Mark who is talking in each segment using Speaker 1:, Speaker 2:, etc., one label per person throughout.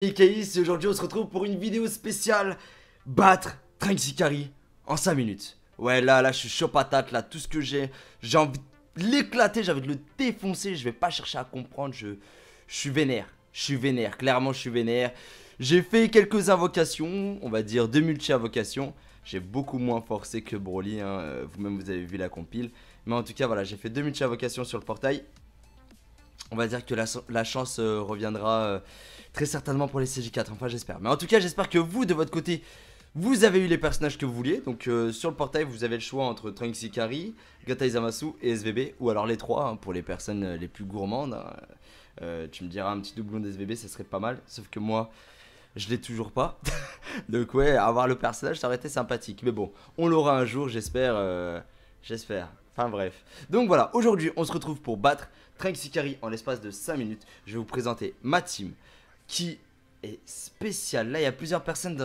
Speaker 1: Et Caïs, et aujourd'hui on se retrouve pour une vidéo spéciale battre Trunks Ikari en 5 minutes. Ouais, là, je suis chaud patate, là, tout ce que j'ai envie de l'éclater, j'ai envie de le défoncer, je vais pas chercher à comprendre, je suis vénère, clairement je suis vénère. J'ai fait quelques invocations, on va dire 2 multi-invocations, j'ai beaucoup moins forcé que Broly, hein, vous-même vous avez vu la compile. Mais en tout cas, voilà, j'ai fait 2 multi-invocations sur le portail. On va dire que la chance reviendra très certainement pour les CJ4, enfin j'espère. Mais en tout cas j'espère que vous de votre côté vous avez eu les personnages que vous vouliez. Donc sur le portail vous avez le choix entre Trunks Ikari, Gatai Zamasu et SVB. Ou alors les trois hein, pour les personnes les plus gourmandes hein. Tu me diras un petit doublon d'SVB ça serait pas mal. Sauf que moi je l'ai toujours pas. Donc ouais avoir le personnage ça aurait été sympathique. Mais bon on l'aura un jour j'espère. J'espère. Enfin bref. Donc voilà, aujourd'hui on se retrouve pour battre Trunks Ikari en l'espace de 5 minutes. Je vais vous présenter ma team qui est spéciale. Là il y a plusieurs personnes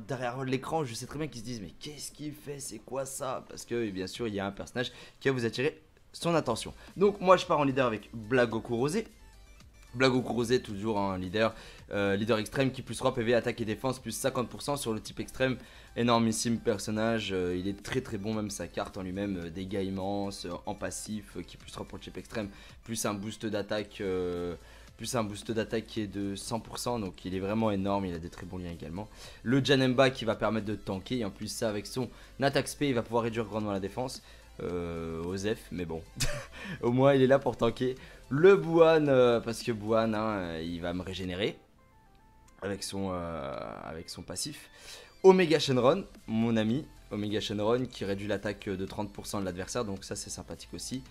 Speaker 1: derrière l'écran. Je sais très bien qu'ils se disent mais qu'est-ce qu'il fait, c'est quoi ça? Parce que bien sûr il y a un personnage qui va vous attirer son attention. Donc moi je pars en leader avec Blagoku Rosé. Blagoku Rosé toujours un leader, leader extrême qui plus 3 PV, attaque et défense, plus 50% sur le type extrême. Énormissime personnage, il est très bon même sa carte en lui-même, dégâts immenses, en passif, qui plus 3 pour le type extrême, plus un boost d'attaque qui est de 100%, donc il est vraiment énorme, il a des très bons liens également. Le Janemba qui va permettre de tanker, et en plus ça avec son attaque spé, il va pouvoir réduire grandement la défense. Osef, mais bon, au moins il est là pour tanker. Le Buan, parce que Buan, hein, il va me régénérer avec son passif. Omega Shenron, mon ami, Omega Shenron qui réduit l'attaque de 30% de l'adversaire, donc ça c'est sympathique aussi.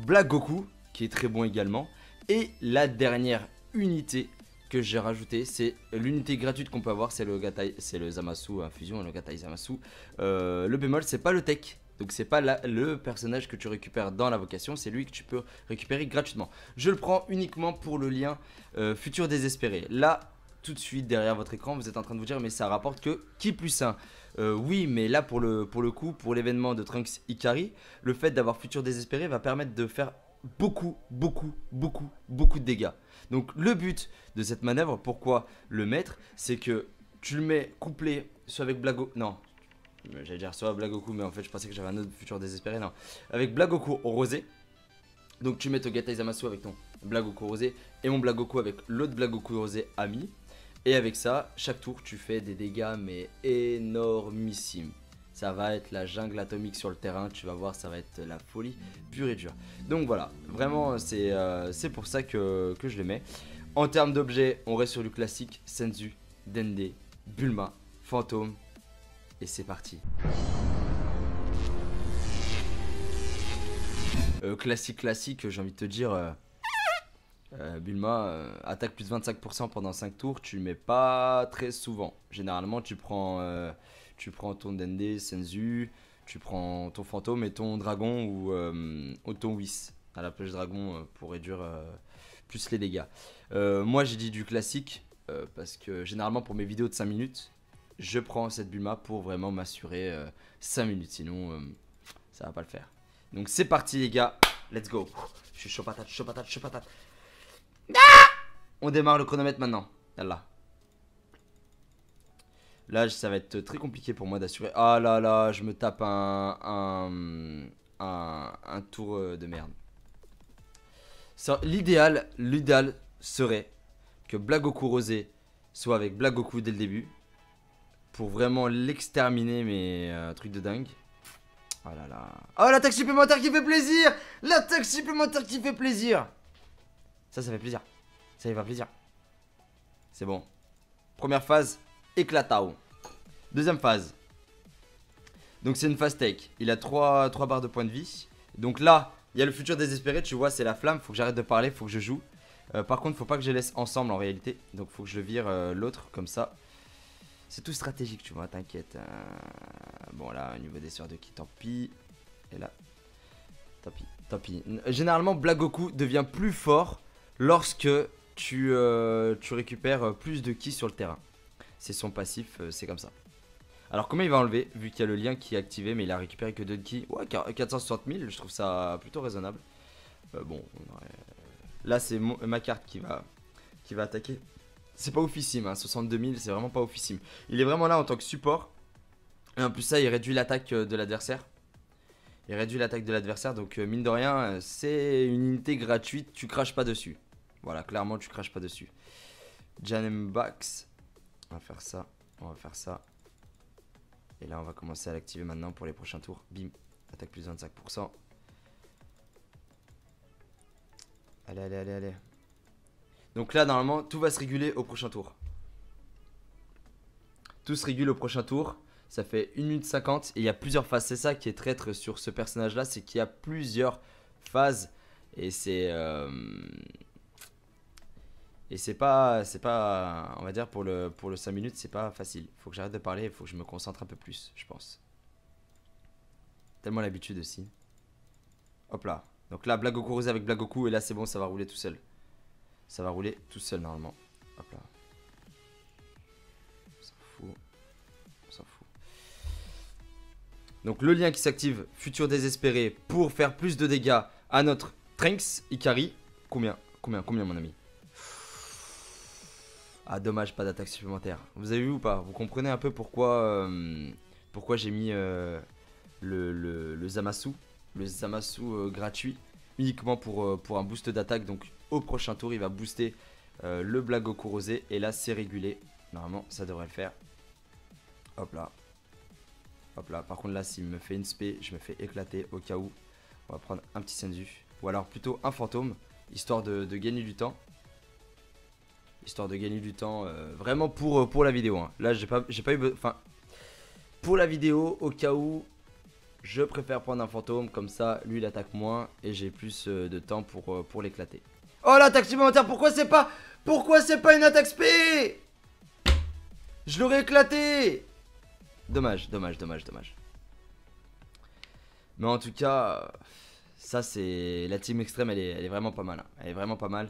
Speaker 1: Black Goku, qui est très bon également. Et la dernière unité que j'ai rajoutée, c'est l'unité gratuite qu'on peut avoir, c'est le Zamasu Infusion, le Gatai Zamasu. Le bémol, c'est pas le tech. Donc c'est pas le personnage que tu récupères dans l'invocation, c'est lui que tu peux récupérer gratuitement. Je le prends uniquement pour le lien futur désespéré. Là, tout de suite derrière votre écran, vous êtes en train de vous dire mais ça rapporte que qui plus 1. Oui, mais là pour le coup, pour l'événement de Trunks Ikari, le fait d'avoir futur désespéré va permettre de faire beaucoup de dégâts. Donc le but de cette manœuvre, pourquoi le mettre, c'est que tu le mets couplé soit avec Blago... Non, j'allais dire soit Blagoku, mais en fait je pensais que j'avais un autre futur désespéré, non. Avec Blagoku rosé. Donc tu mets ton Gatai Zamasu avec ton Blagoku rosé et mon Blagoku avec l'autre Blagoku rosé ami. Et avec ça, chaque tour tu fais des dégâts mais énormissimes. Ça va être la jungle atomique sur le terrain, tu vas voir, ça va être la folie pure et dure. Donc voilà, vraiment c'est pour ça que je le mets. En termes d'objets, on reste sur du classique, Senzu, Dende, Bulma, Fantôme. Et c'est parti. Classique, j'ai envie de te dire... Bulma, attaque plus 25% pendant 5 tours, tu le mets pas très souvent. Généralement, tu prends ton Dende, Senzu, tu prends ton fantôme et ton dragon ou ton Whis à la plage dragon pour réduire plus les dégâts. Moi, j'ai dit du classique parce que généralement, pour mes vidéos de 5 minutes, je prends cette Bulma pour vraiment m'assurer 5 minutes. Sinon, ça va pas le faire. Donc, c'est parti, les gars. Let's go. Je suis chaud patate. On démarre le chronomètre maintenant. Là, ça va être très compliqué pour moi d'assurer. Ah là là, je me tape un tour de merde. L'idéal serait que Blagoku Rosé soit avec Blagoku dès le début. Pour vraiment l'exterminer, mais truc de dingue. Oh là là. Oh, l'attaque supplémentaire qui fait plaisir! L'attaque supplémentaire qui fait plaisir! Ça fait plaisir. Ça y va plaisir. C'est bon. Première phase, éclatao. Deuxième phase. Donc c'est une phase take. Il a 3 barres de points de vie. Donc là, il y a le futur désespéré. Tu vois, c'est la flamme. Faut que j'arrête de parler. Faut que je joue. Par contre, faut pas que je les laisse ensemble en réalité. Donc faut que je vire l'autre comme ça. C'est tout stratégique, tu vois. T'inquiète. Bon là, au niveau des sœurs de qui, tant pis. Et là, tant pis. Généralement, Blagoku devient plus fort lorsque tu récupères plus de ki sur le terrain. C'est son passif, c'est comme ça. Alors comment il va enlever, vu qu'il y a le lien qui est activé, mais il a récupéré que 2 de ki. Ouais, 460 000, je trouve ça plutôt raisonnable. Bon, là c'est ma carte qui va attaquer. c'est pas oufissime, hein. 62 000, c'est vraiment pas oufissime. Il est vraiment là en tant que support. Et en plus ça, il réduit l'attaque de l'adversaire. Il réduit l'attaque de l'adversaire, donc mine de rien, c'est une unité gratuite, tu craches pas dessus. Voilà, clairement tu craches pas dessus. Janem Bax, on va faire ça, on va faire ça. Et là on va commencer à l'activer maintenant pour les prochains tours. Bim, attaque plus 25%. Allez, allez, allez, allez. Donc là normalement tout va se réguler au prochain tour. Tout se régule au prochain tour. Ça fait 1 minute 50 et il y a plusieurs phases. C'est ça qui est traître sur ce personnage là, c'est qu'il y a plusieurs phases. Et c'est pas, on va dire pour le 5 minutes, c'est pas facile. Faut que j'arrête de parler, il faut que je me concentre un peu plus, je pense. Tellement l'habitude aussi. Hop là. Donc là, Blagoku rosé avec Blagoku, et là c'est bon, ça va rouler tout seul. Ça va rouler tout seul normalement. Hop là. On s'en fout. On s'en fout. Donc le lien qui s'active, futur désespéré, pour faire plus de dégâts à notre Trunks Ikari. Combien mon ami? Ah dommage, pas d'attaque supplémentaire. Vous avez vu ou pas? Vous comprenez un peu pourquoi j'ai mis le Zamasu. Le Zamasu gratuit. Uniquement pour un boost d'attaque. Donc au prochain tour il va booster le Blagoku rosé. Et là c'est régulé. Normalement ça devrait le faire. Hop là. Hop là. Par contre là s'il me fait une spé, je me fais éclater au cas où. On va prendre un petit Senzu. Ou alors plutôt un fantôme. Histoire de gagner du temps. Histoire de gagner du temps vraiment pour la vidéo. Hein. Là j'ai pas eu... Enfin, pour la vidéo, au cas où, je préfère prendre un fantôme. Comme ça, lui il attaque moins. Et j'ai plus de temps pour l'éclater. Oh l'attaque supplémentaire, pourquoi c'est pas une attaque spé? Je l'aurais éclaté. Dommage, dommage, dommage, dommage. Mais en tout cas, ça c'est... La team extrême, elle est vraiment pas mal. Hein. Elle est vraiment pas mal.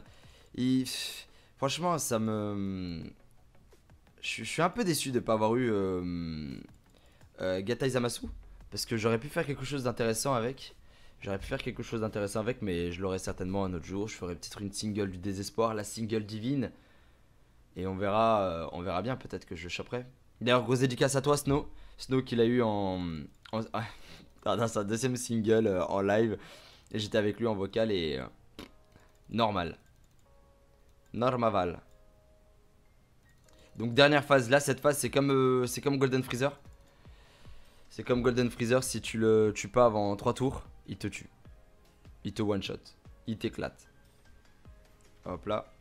Speaker 1: Franchement, ça me... Je suis un peu déçu de ne pas avoir eu Gatai Zamasu. Parce que j'aurais pu faire quelque chose d'intéressant avec. Mais je l'aurai certainement un autre jour. Je ferai peut-être une single du désespoir, la single divine. Et on verra bien, peut-être que je choperai. D'ailleurs, grosse dédicace à toi, Snow. Snow qu'il a eu dans sa deuxième single en live. Et j'étais avec lui en vocal et... normal. Normal. Donc dernière phase, là cette phase c'est comme Golden Freezer. C'est comme Golden Freezer, si tu le tues pas avant 3 tours, il te tue. Il te one shot. Il t'éclate. Hop là.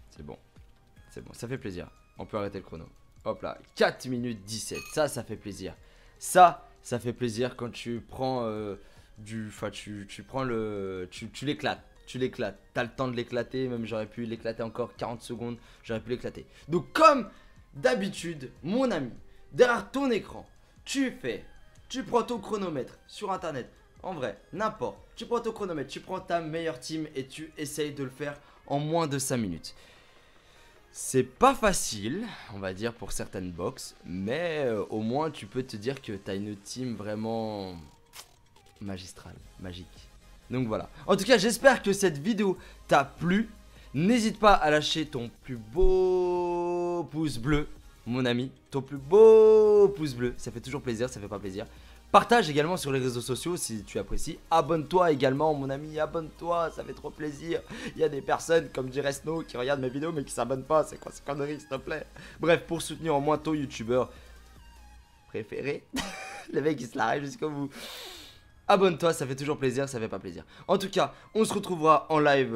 Speaker 1: C'est bon. C'est bon, ça fait plaisir. On peut arrêter le chrono. Hop là, 4 minutes 17. Ça fait plaisir. Ça fait plaisir quand tu prends enfin tu prends le... Tu l'éclates. Tu l'éclates, t'as le temps de l'éclater, même j'aurais pu l'éclater encore 40 secondes, j'aurais pu l'éclater. Donc comme d'habitude, mon ami, derrière ton écran, tu prends ton chronomètre sur internet, en vrai, n'importe, tu prends ton chronomètre, tu prends ta meilleure team et tu essayes de le faire en moins de 5 minutes. C'est pas facile, on va dire pour certaines box, mais au moins tu peux te dire que t'as une team vraiment magistrale, magique. Donc voilà. En tout cas, j'espère que cette vidéo t'a plu. N'hésite pas à lâcher ton plus beau pouce bleu, mon ami. Ton plus beau pouce bleu. Ça fait toujours plaisir, ça fait pas plaisir. Partage également sur les réseaux sociaux si tu apprécies. Abonne-toi également, mon ami. Abonne-toi, ça fait trop plaisir. Il y a des personnes, comme dirait Snow, qui regardent mes vidéos mais qui s'abonnent pas. C'est quoi ces conneries, s'il te plaît? Bref, pour soutenir au moins ton youtubeur préféré. Le mec, il se l'arrête jusqu'au bout. Abonne-toi, ça fait toujours plaisir, ça fait pas plaisir. En tout cas, on se retrouvera en live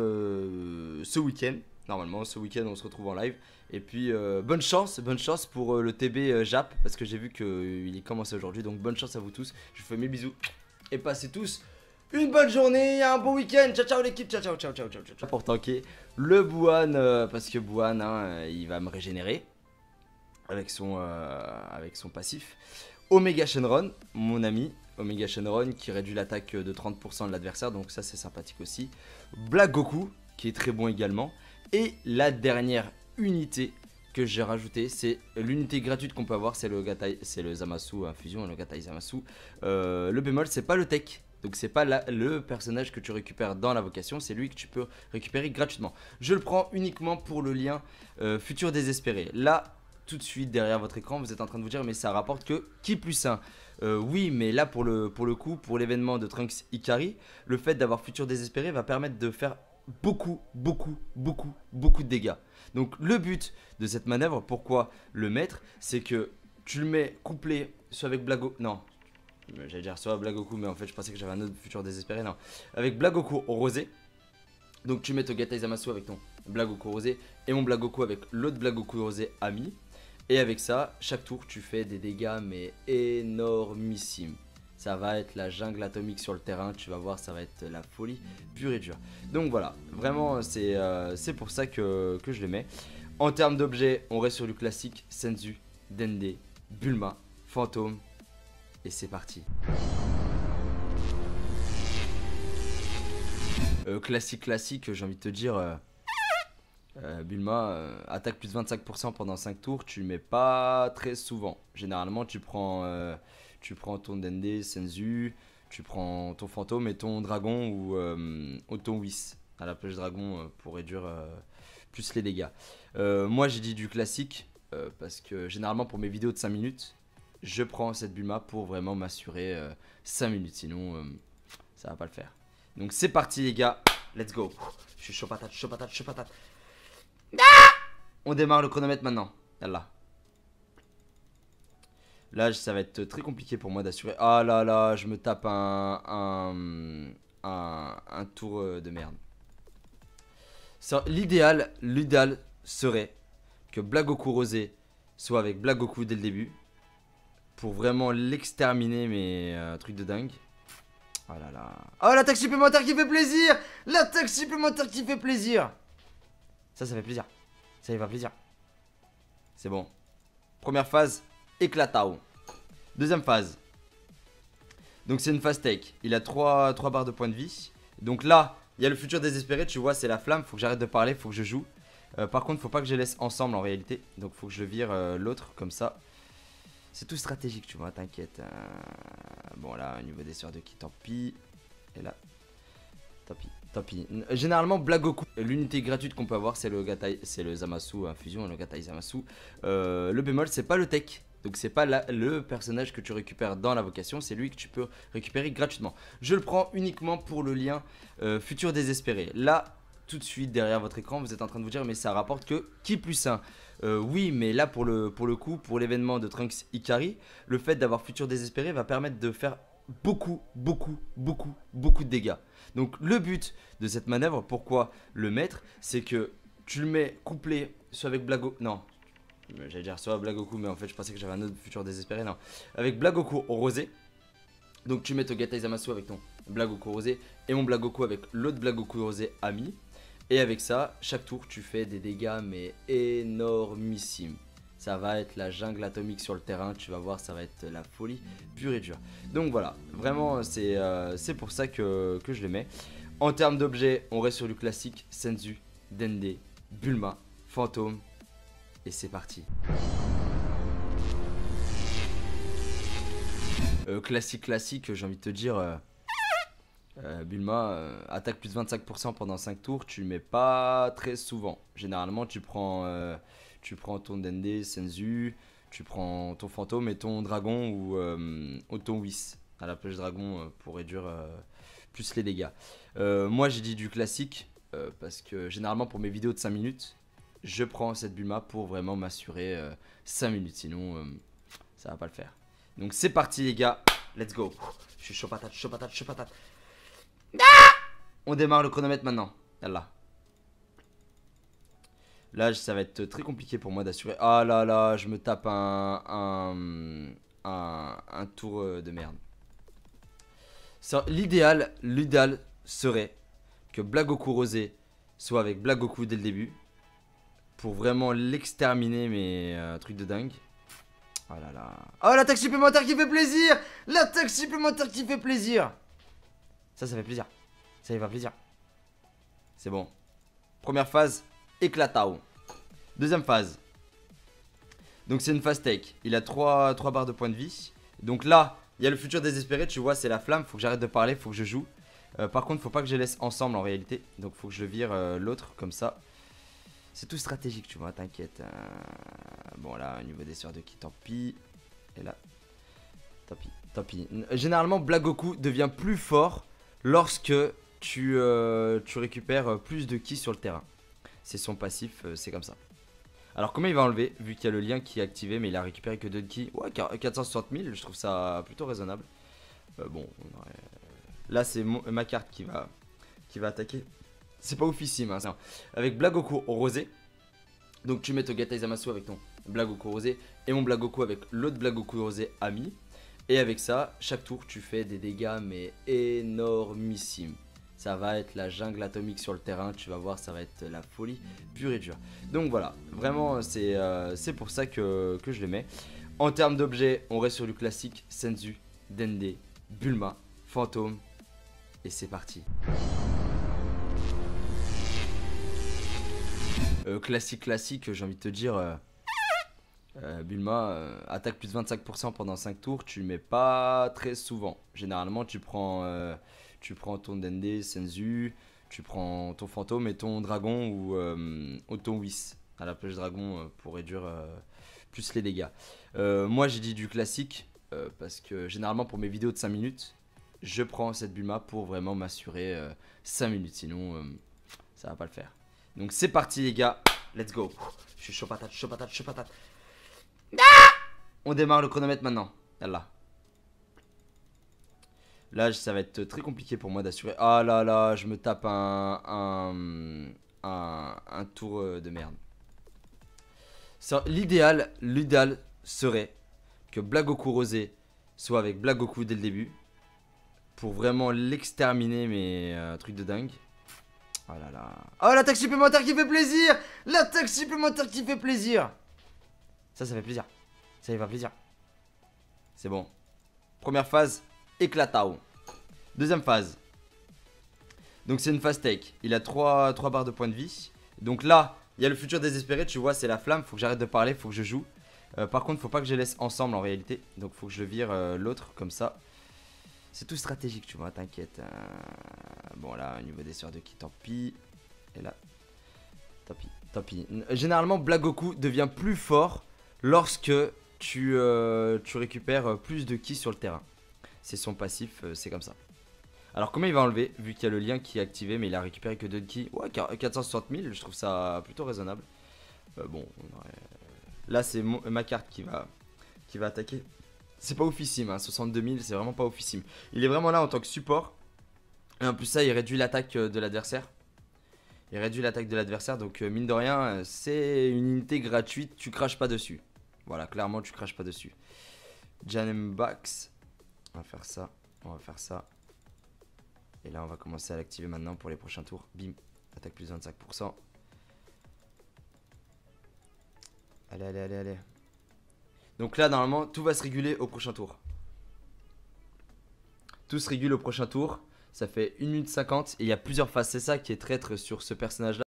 Speaker 1: ce week-end. Normalement, ce week-end, on se retrouve en live. Et puis, bonne chance pour le TB Jap. Parce que j'ai vu qu'il est commencé aujourd'hui. Donc, bonne chance à vous tous. Je vous fais mes bisous. Et passez tous une bonne journée et un bon week-end. Ciao, ciao l'équipe. Ciao, ciao, ciao, ciao, ciao, ciao. Pour tanker le Bouhan. Parce que Bouhan, hein, il va me régénérer. Avec son passif. Omega Shenron, mon ami. Omega Shenron qui réduit l'attaque de 30% de l'adversaire, donc ça c'est sympathique aussi. Blagoku qui est très bon également. Et la dernière unité que j'ai rajoutée, c'est l'unité gratuite qu'on peut avoir, c'est le Zamasu infusion, le Gatai Zamasu. Le bémol, c'est pas le tech, Donc c'est pas le personnage que tu récupères dans l'invocation, c'est lui que tu peux récupérer gratuitement. Je le prends uniquement pour le lien futur désespéré. Là, tout de suite derrière votre écran, vous êtes en train de vous dire mais ça rapporte que qui plus 1. Oui, mais là pour le coup, pour l'événement de Trunks Ikari, le fait d'avoir futur désespéré va permettre de faire beaucoup de dégâts. Donc le but de cette manœuvre, pourquoi le mettre, c'est que tu le mets couplé soit avec Blago... Non, j'allais dire soit Blagoku, mais en fait je pensais que j'avais un autre futur désespéré, non. Avec Blagoku au rosé. Donc tu mets Togatai Zamasu avec ton Blagoku rosé et mon Blagoku avec l'autre Blagoku rosé ami. Et avec ça, chaque tour tu fais des dégâts mais énormissimes. Ça va être la jungle atomique sur le terrain, tu vas voir, ça va être la folie pure et dure. Donc voilà, vraiment c'est pour ça que je le mets. En termes d'objets, on reste sur du classique, Senzu, Dende, Bulma, Fantôme. Et c'est parti. Classique, j'ai envie de te dire... Bulma, attaque plus de 25% pendant 5 tours, tu le mets pas très souvent. Généralement tu prends ton Dende, Senzu, tu prends ton fantôme et ton dragon ou ton Whis à la plage dragon pour réduire plus les dégâts. Moi j'ai dit du classique parce que généralement pour mes vidéos de 5 minutes, je prends cette Bulma pour vraiment m'assurer 5 minutes, sinon ça va pas le faire. Donc c'est parti les gars, let's go. Je suis chaud patate, chaud patate, chaud patate. On démarre le chronomètre maintenant. Là, ça va être très compliqué pour moi d'assurer. Ah là là, je me tape un tour de merde. L'idéal serait que Blagoku rosé soit avec Blagoku dès le début. Pour vraiment l'exterminer, mais truc de dingue. Oh là là. Oh, l'attaque supplémentaire qui fait plaisir. L'attaque supplémentaire qui fait plaisir. Ça fait plaisir. Ça y va plaisir. C'est bon. Première phase, éclatao. Deuxième phase. Donc c'est une phase tech. Il a 3 barres de points de vie. Donc là, il y a le futur désespéré. Tu vois, c'est la flamme. Faut que j'arrête de parler. Faut que je joue. Par contre, faut pas que je les laisse ensemble en réalité. Donc faut que je vire l'autre comme ça. C'est tout stratégique, tu vois. T'inquiète. Bon, là, au niveau des sœurs de ki, tant pis. Et là, tant pis. Généralement, Blagoku, l'unité gratuite qu'on peut avoir, c'est le Zamasu infusion, le Gatai Zamasu. Le bémol, c'est pas le tech. Donc c'est pas le personnage que tu récupères dans l'invocation, c'est lui que tu peux récupérer gratuitement. Je le prends uniquement pour le lien futur désespéré. Là, tout de suite derrière votre écran, vous êtes en train de vous dire mais ça rapporte que qui plus 1. Oui, mais là pour le coup, pour l'événement de Trunks Ikari, le fait d'avoir futur désespéré va permettre de faire beaucoup de dégâts. Donc le but de cette manœuvre, pourquoi le mettre, c'est que tu le mets couplé soit avec Blago... Non, j'allais dire soit Blagoku, mais en fait je pensais que j'avais un autre futur désespéré, non. Avec Blagoku au rosé. Donc tu mets Togatai Zamasu avec ton Blagoku rosé et mon Blagoku avec l'autre Blagoku rosé ami. Et avec ça, chaque tour tu fais des dégâts mais énormissimes. Ça va être la jungle atomique sur le terrain, tu vas voir, ça va être la folie pure et dure. Donc voilà, vraiment c'est pour ça que je le mets. En termes d'objets, on reste sur du classique, Senzu, Dende, Bulma, Fantôme. Et c'est parti. Classique, j'ai envie de te dire... Bulma, attaque plus de 25% pendant 5 tours, tu le mets pas très souvent. Généralement tu prends ton Dende, Senzu, tu prends ton fantôme et ton dragon ou ton Whis à la plage dragon pour réduire plus les dégâts. Moi j'ai dit du classique parce que généralement pour mes vidéos de 5 minutes, je prends cette Bulma pour vraiment m'assurer 5 minutes, sinon ça va pas le faire. Donc c'est parti les gars, let's go. Je suis chaud patate, chaud patate, chaud patate. On démarre le chronomètre maintenant. Là, ça va être très compliqué pour moi d'assurer. Ah là là, je me tape un tour de merde. L'idéal serait que Blagoku rosé soit avec Blagoku dès le début. Pour vraiment l'exterminer, mais truc de dingue. Oh là là. Oh, l'attaque supplémentaire qui fait plaisir. L'attaque supplémentaire qui fait plaisir. Ça fait plaisir. Ça y va plaisir. C'est bon. Première phase, éclatao. Deuxième phase. Donc c'est une phase tech. Il a 3 barres de points de vie. Donc là, il y a le futur désespéré, tu vois, c'est la flamme. Faut que j'arrête de parler, faut que je joue. Par contre, faut pas que je les laisse ensemble en réalité. Donc, faut que je vire l'autre comme ça. C'est tout stratégique, tu vois, t'inquiète. Bon, là, au niveau des sœurs de ki, tant pis. Et là, tant pis, tant pis. Généralement, Black Goku devient plus fort lorsque tu récupères plus de ki sur le terrain. C'est son passif, c'est comme ça. Alors, comment il va enlever, vu qu'il y a le lien qui est activé, mais il a récupéré que 2 de ki. Ouais, 460 000, je trouve ça plutôt raisonnable. Bon, là, c'est ma carte qui va attaquer. C'est pas oufissime, hein, ça. Avec Black Goku rosé. Donc tu mets Togatai Zamasu avec ton Black Goku rosé et mon Black Goku avec l'autre Black Goku rosé ami. Et avec ça, chaque tour tu fais des dégâts mais énormissimes. Ça va être la jungle atomique sur le terrain, tu vas voir, ça va être la folie pure et dure. Donc voilà, vraiment c'est pour ça que je le mets. En termes d'objets, on reste sur du classique, Senzu, Dende, Bulma, Fantôme. Et c'est parti. Classique, j'ai envie de te dire, Bulma, attaque plus de 25% pendant 5 tours, tu le mets pas très souvent. Généralement, tu prends ton Dende, Senzu, tu prends ton fantôme et ton dragon ou ton Whis à la plage dragon pour réduire plus les dégâts. Moi, j'ai dit du classique parce que généralement, pour mes vidéos de 5 minutes, je prends cette Bulma pour vraiment m'assurer 5 minutes, sinon ça va pas le faire. Donc c'est parti les gars, let's go. Je suis chaud patate, chaud patate, chaud patate. On démarre le chronomètre maintenant. Yallah. Là ça va être très compliqué pour moi d'assurer. Ah là là, je me tape un tour de merde. L'idéal serait que Black Goku rosé soit avec Black Goku dès le début. Pour vraiment l'exterminer, mais truc de dingue. Oh là là. Oh, l'attaque supplémentaire qui fait plaisir. L'attaque supplémentaire qui fait plaisir. Ça fait plaisir. Ça fait plaisir. C'est bon. Première phase, éclatao. Deuxième phase. Donc c'est une phase take. Il a 3 barres de points de vie. Donc là, il y a le futur désespéré, tu vois, c'est la flamme. Faut que j'arrête de parler, faut que je joue. Par contre, faut pas que je les laisse ensemble en réalité. Donc faut que je vire l'autre comme ça. C'est tout stratégique, tu vois, t'inquiète. Bon, là, au niveau des sœurs de ki, tant pis. Et là, tant pis, tant pis. Généralement, Black Goku devient plus fort lorsque tu récupères plus de ki sur le terrain. C'est son passif, c'est comme ça. Alors, comment il va enlever, vu qu'il y a le lien qui est activé, mais il a récupéré que 2 de ki. Ouais, 460 000, je trouve ça plutôt raisonnable. Bon, là, c'est ma carte qui va attaquer. C'est pas oufissime, hein, 62 000, c'est vraiment pas oufissime. Il est vraiment là en tant que support. Et en plus ça, il réduit l'attaque de l'adversaire. Il réduit l'attaque de l'adversaire, donc mine de rien, c'est une unité gratuite, tu craches pas dessus. Voilà, clairement tu craches pas dessus. Janembax, on va faire ça, on va faire ça. Et là on va commencer à l'activer maintenant pour les prochains tours. Bim, attaque plus de 25%. Allez, allez, allez, allez. Donc là, normalement, tout va se réguler au prochain tour. Tout se régule au prochain tour. Ça fait 1 minute 50 et il y a plusieurs phases. C'est ça qui est traître sur ce personnage-là.